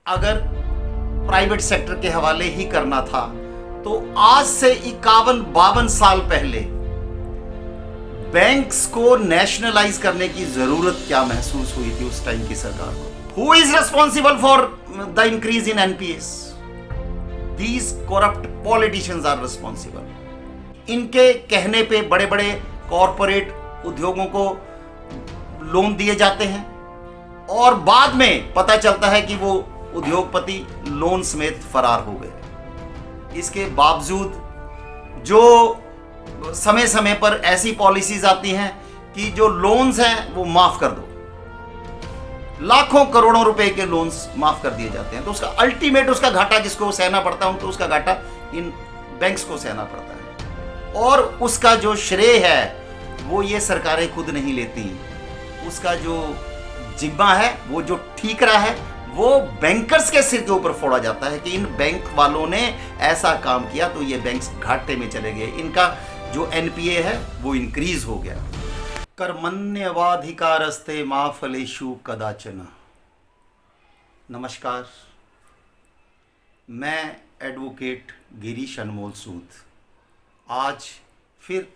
अगर private sector के हवाले ही करना था तो आज से 51-52 साल पहले बैंक्स को नेशनलाइज करने की जरूरत क्या महसूस हुई थी उस टाइम की सरकार को। Who is responsible for the increase in NPS? These corrupt politicians are responsible. इनके कहने पे बड़े बड़े कॉरपोरेट उद्योगों को लोन दिए जाते हैं और बाद में पता चलता है कि वो उद्योगपति लोन समेत फरार हो गए। इसके बावजूद जो समय समय पर ऐसी पॉलिसीज आती हैं कि जो लोन्स हैं वो माफ कर दो, लाखों करोड़ों रुपए के लोन्स माफ कर दिए जाते हैं, तो उसका अल्टीमेट उसका घाटा जिसको सहना पड़ता है उनको उसका घाटा इन बैंक्स को सहना पड़ता है। और उसका जो श्रेय है वो ये सरकारें खुद नहीं लेती, उसका जो जिम्मा है वो जो ठीकरा है वो बैंकर्स के सिर के ऊपर फोड़ा जाता है कि इन बैंक वालों ने ऐसा काम किया तो ये बैंक्स घाटे में चले गए, इनका जो एनपीए है वो इंक्रीज हो गया। कर्मण्यवाधिकारस्ते मा फलेषु कदाचन। नमस्कार, मैं एडवोकेट गिरीश अनमोल सूद आज फिर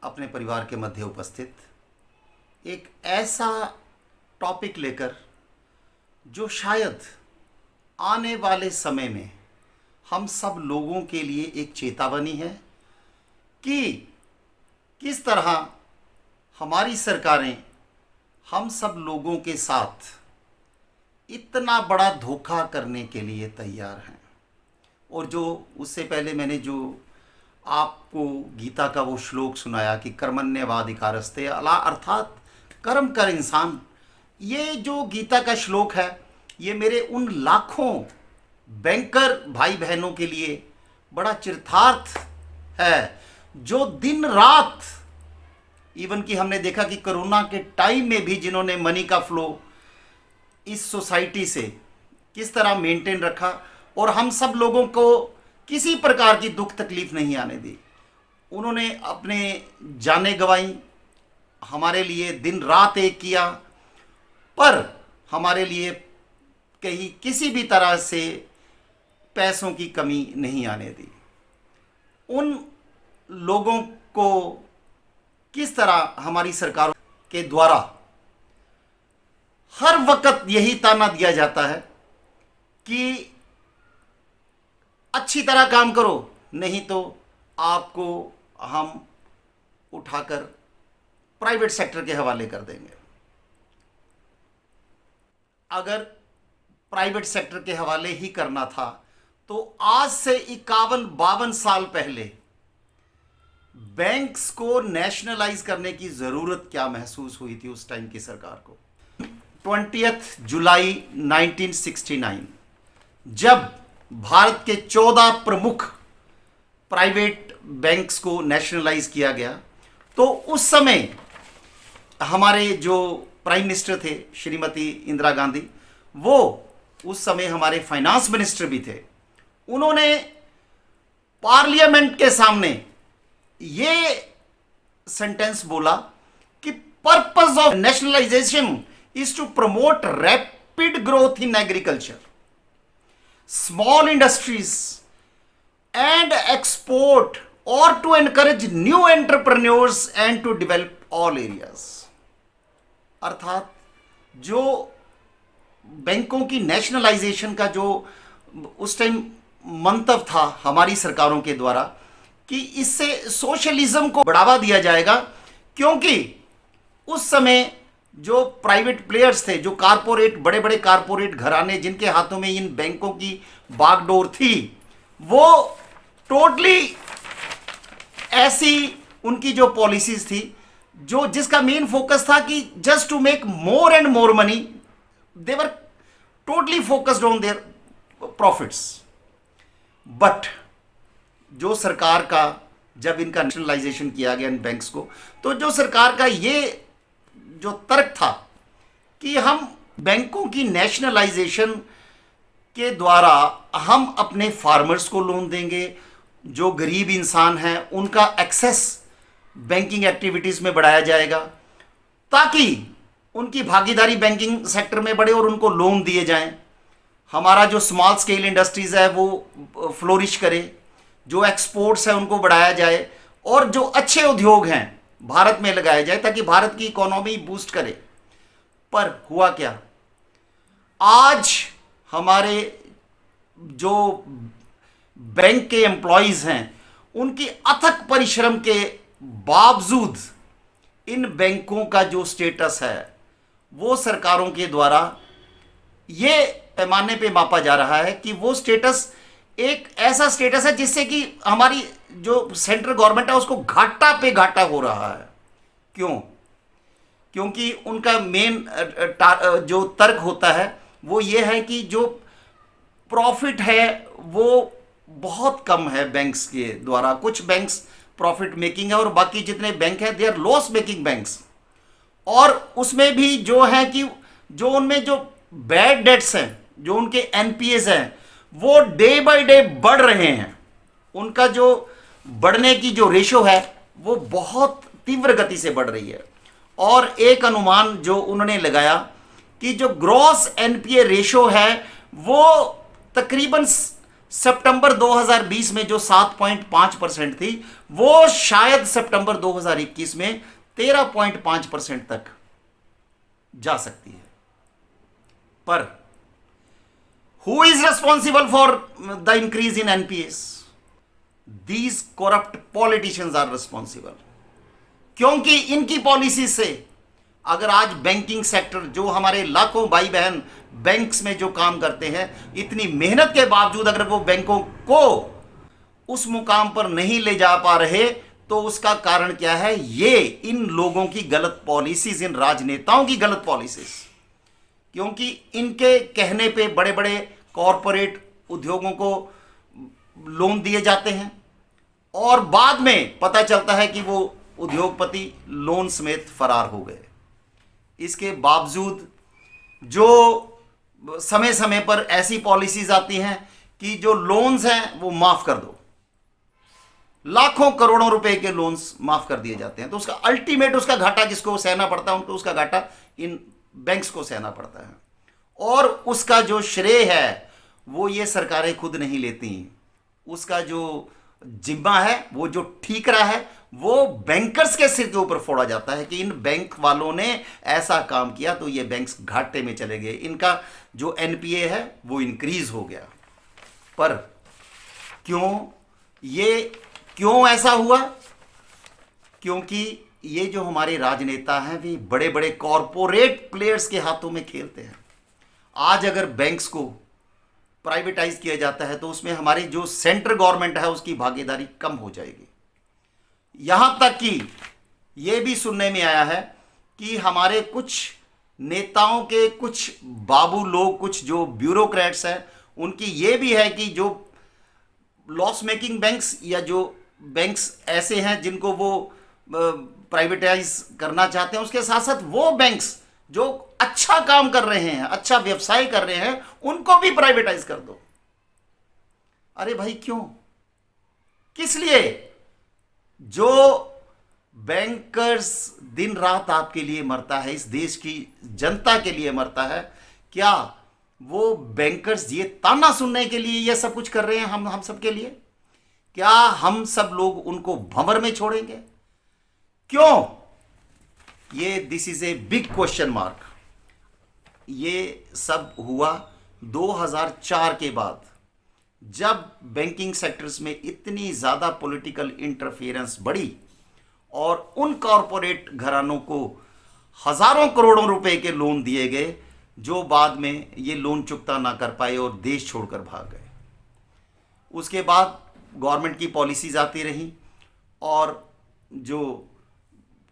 अपने परिवार के मध्य उपस्थित एक ऐसा टॉपिक लेकर जो शायद आने वाले समय में हम सब लोगों के लिए एक चेतावनी है कि किस तरह हमारी सरकारें हम सब लोगों के साथ इतना बड़ा धोखा करने के लिए तैयार हैं। और जो उससे पहले मैंने जो आपको गीता का वो श्लोक सुनाया कि कर्मण्यवाधिकारस्ते अला, अर्थात कर्म कर इंसान, ये जो गीता का श्लोक है ये मेरे उन लाखों बैंकर भाई बहनों के लिए बड़ा चरितार्थ है जो दिन रात, इवन कि हमने देखा कि कोरोना के टाइम में भी जिन्होंने मनी का फ्लो इस सोसाइटी से किस तरह मेंटेन रखा और हम सब लोगों को किसी प्रकार की दुख तकलीफ नहीं आने दी। उन्होंने अपने जानें गंवाई, हमारे लिए दिन रात एक किया, पर हमारे लिए कहीं किसी भी तरह से पैसों की कमी नहीं आने दी। उन लोगों को किस तरह हमारी सरकार के द्वारा हर वक्त यही ताना दिया जाता है कि अच्छी तरह काम करो नहीं तो आपको हम उठाकर प्राइवेट सेक्टर के हवाले कर देंगे। अगर प्राइवेट सेक्टर के हवाले ही करना था तो आज से 51-52 साल पहले बैंक्स को नेशनलाइज करने की जरूरत क्या महसूस हुई थी उस टाइम की सरकार को। 20 जुलाई 1969 जब भारत के 14 प्रमुख प्राइवेट बैंक्स को नेशनलाइज किया गया तो उस समय हमारे जो प्राइम मिनिस्टर थे श्रीमती इंदिरा गांधी, वो उस समय हमारे फाइनेंस मिनिस्टर भी थे। उन्होंने पार्लियामेंट के सामने ये सेंटेंस बोला कि purpose of nationalisation is to promote rapid growth in agriculture, small industries and export और to encourage new entrepreneurs and to develop all areas. अर्थात जो बैंकों की नेशनलाइजेशन का जो उस टाइम मंतव्य था हमारी सरकारों के द्वारा कि इससे सोशलिज्म को बढ़ावा दिया जाएगा, क्योंकि उस समय जो प्राइवेट प्लेयर्स थे, जो कारपोरेट बड़े बड़े कारपोरेट घराने जिनके हाथों में इन बैंकों की बागडोर थी, वो टोटली ऐसी उनकी जो पॉलिसीज थी जो जिसका मेन फोकस था कि just to make more and more money, they were totally focused on their profits. But जो सरकार का जब इनका नेशनलाइजेशन किया गया इन बैंक्स को, तो जो सरकार का ये जो तर्क था कि हम बैंकों की नेशनलाइजेशन के द्वारा हम अपने फार्मर्स को लोन देंगे, जो गरीब इंसान हैं उनका एक्सेस बैंकिंग एक्टिविटीज़ में बढ़ाया जाएगा ताकि उनकी भागीदारी बैंकिंग सेक्टर में बढ़े और उनको लोन दिए जाएं। हमारा जो स्मॉल स्केल इंडस्ट्रीज है वो फ्लोरिश करे, जो एक्सपोर्ट्स है उनको बढ़ाया जाए, और जो अच्छे उद्योग हैं भारत में लगाए जाए ताकि भारत की इकोनॉमी बूस्ट करे। पर हुआ क्या, आज हमारे जो बैंक के एम्प्लॉयज हैं उनकी अथक परिश्रम के बावजूद इन बैंकों का जो स्टेटस है वो सरकारों के द्वारा ये पैमाने पे मापा जा रहा है कि वो स्टेटस एक ऐसा स्टेटस है जिससे कि हमारी जो सेंट्रल गवर्नमेंट है उसको घाटा पे घाटा हो रहा है। क्यों? क्योंकि उनका मेन जो तर्क होता है वो ये है कि जो प्रॉफिट है वो बहुत कम है बैंक्स के द्वारा। कुछ बैंक्स प्रॉफिट मेकिंग है और बाकी जितने बैंक हैं they are loss making banks. और उसमें भी जो है कि जो उनमें जो बैड डेट्स हैं, जो उनके एनपीएस हैं, वो डे बाय डे बढ़ रहे हैं। उनका जो बढ़ने की जो रेशो है वो बहुत तीव्र गति से बढ़ रही है। और एक अनुमान जो उन्होंने लगाया कि जो ग्रॉस एनपीए रेशो है वो तकरीबन सितंबर 2020 में जो 7.5% थी वो शायद सितंबर 2021 में 13.5% तक जा सकती है। पर who is responsible for the increase in NPS? These corrupt politicians are responsible. क्योंकि इनकी पॉलिसी से अगर आज बैंकिंग सेक्टर, जो हमारे लाखों भाई बहन बैंक्स में जो काम करते हैं, इतनी मेहनत के बावजूद अगर वो बैंकों को उस मुकाम पर नहीं ले जा पा रहे तो उसका कारण क्या है? ये इन लोगों की गलत पॉलिसीज, इन राजनेताओं की गलत पॉलिसीज। क्योंकि इनके कहने पे बड़े बड़े कॉरपोरेट उद्योगों को लोन दिए जाते हैं और बाद में पता चलता है कि वो उद्योगपति लोन समेत फरार हो गए। इसके बावजूद जो समय समय पर ऐसी पॉलिसीज आती हैं कि जो लोन्स हैं वो माफ कर दो, लाखों करोड़ों रुपए के लोन्स माफ कर दिए जाते हैं, तो उसका अल्टीमेट उसका घाटा किसको सहना पड़ता है? उनको उसका घाटा इन बैंक्स को सहना पड़ता है। और उसका जो श्रेय है वो ये सरकारें खुद नहीं लेती, उसका जो जिम्मा है, वो जो ठीकरा है वो बैंकर्स के सिर के ऊपर फोड़ा जाता है कि इन बैंक वालों ने ऐसा काम किया तो ये बैंक्स घाटे में चले गए, इनका जो एनपीए है वो इंक्रीज हो गया। पर क्यों ऐसा हुआ? क्योंकि ये जो हमारे राजनेता हैं वे बड़े बड़े कॉरपोरेट प्लेयर्स के हाथों में खेलते हैं। आज अगर बैंक्स को प्राइवेटाइज किया जाता है तो उसमें हमारी जो सेंट्रल गवर्नमेंट है उसकी भागीदारी कम हो जाएगी। यहां तक कि यह भी सुनने में आया है कि हमारे कुछ नेताओं के कुछ बाबू लोग, कुछ जो ब्यूरोक्रेट्स हैं, उनकी यह भी है कि जो लॉस मेकिंग बैंक्स या जो बैंक्स ऐसे हैं जिनको वो प्राइवेटाइज करना चाहते हैं, उसके साथ साथ वो बैंक्स जो अच्छा काम कर रहे हैं, अच्छा व्यवसाय कर रहे हैं, उनको भी प्राइवेटाइज कर दो। अरे भाई क्यों? किस लिए? जो बैंकर्स दिन रात आपके लिए मरता है, इस देश की जनता के लिए मरता है, क्या वो बैंकर्स ये ताना सुनने के लिए ये सब कुछ कर रहे हैं हम सब के लिए? क्या हम सब लोग उनको भंवर में छोड़ेंगे? क्यों? ये this is a big question mark. ये सब हुआ 2004 के बाद, जब बैंकिंग सेक्टर्स में इतनी ज़्यादा पॉलिटिकल इंटरफेरेंस बढ़ी और उन कॉरपोरेट घरानों को हज़ारों करोड़ों रुपए के लोन दिए गए जो बाद में ये लोन चुकता ना कर पाए और देश छोड़कर भाग गए। उसके बाद गवर्नमेंट की पॉलिसीज आती रहीं और जो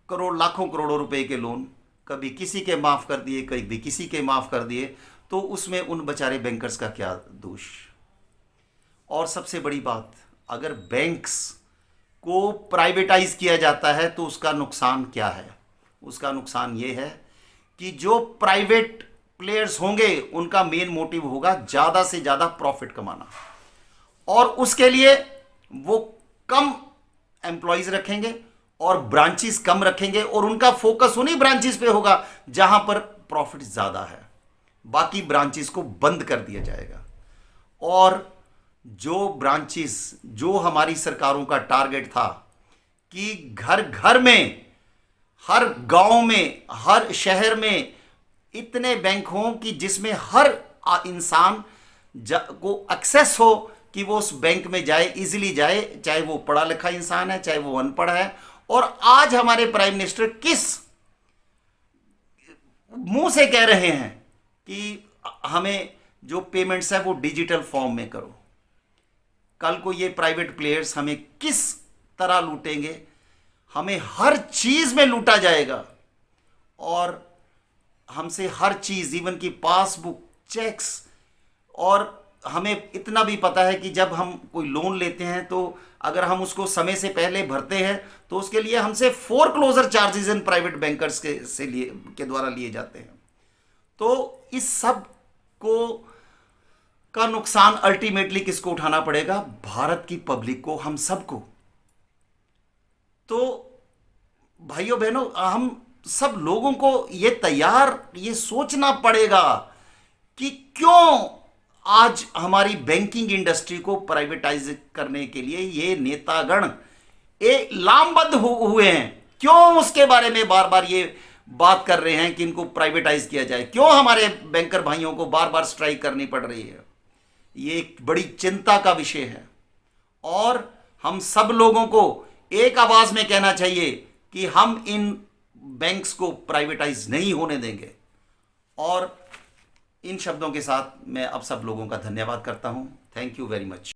लाखों करोड़ों रुपए के लोन कभी किसी के माफ़ कर दिए, कभी किसी के माफ़ कर दिए, तो उसमें उन बेचारे बैंकर्स का क्या दोष? और सबसे बड़ी बात, अगर बैंक्स को प्राइवेटाइज किया जाता है तो उसका नुकसान क्या है? उसका नुकसान ये है कि जो प्राइवेट प्लेयर्स होंगे उनका मेन मोटिव होगा ज़्यादा से ज़्यादा प्रॉफिट कमाना, और उसके लिए वो कम एम्प्लॉयज़ रखेंगे और ब्रांचेस कम रखेंगे और उनका फोकस उन्हीं ब्रांचेस पे होगा जहां पर प्रॉफिट ज़्यादा है। बाकी ब्रांचेस को बंद कर दिया जाएगा। और जो ब्रांचेस, जो हमारी सरकारों का टारगेट था कि घर घर में, हर गांव में, हर शहर में इतने बैंक हों कि जिसमें हर इंसान को एक्सेस हो कि वो उस बैंक में जाए, इजीली जाए, चाहे वो पढ़ा लिखा इंसान है, चाहे वो अनपढ़ है। और आज हमारे प्राइम मिनिस्टर किस मुंह से कह रहे हैं कि हमें जो पेमेंट्स है वो डिजिटल फॉर्म में करो। कल को ये प्राइवेट प्लेयर्स हमें किस तरह लूटेंगे? हमें हर चीज में लूटा जाएगा और हमसे हर चीज, इवन की पासबुक, चेक्स। और हमें इतना भी पता है कि जब हम कोई लोन लेते हैं तो अगर हम उसको समय से पहले भरते हैं तो उसके लिए हमसे foreclosure charges in private bankers के द्वारा लिए जाते हैं। तो इस सब को का नुकसान अल्टीमेटली किसको उठाना पड़ेगा? भारत की पब्लिक को, हम सबको। तो भाइयों बहनों, हम सब लोगों को ये सोचना पड़ेगा कि क्यों आज हमारी बैंकिंग इंडस्ट्री को प्राइवेटाइज करने के लिए ये नेतागण लामबद्ध हुए हैं। क्यों उसके बारे में बार बार ये बात कर रहे हैं कि इनको प्राइवेटाइज किया जाए? क्यों हमारे बैंकर भाइयों को बार बार स्ट्राइक करनी पड़ रही है? ये एक बड़ी चिंता का विषय है और हम सब लोगों को एक आवाज में कहना चाहिए कि हम इन बैंक्स को प्राइवेटाइज नहीं होने देंगे। और इन शब्दों के साथ मैं अब सब लोगों का धन्यवाद करता हूं। Thank you very much.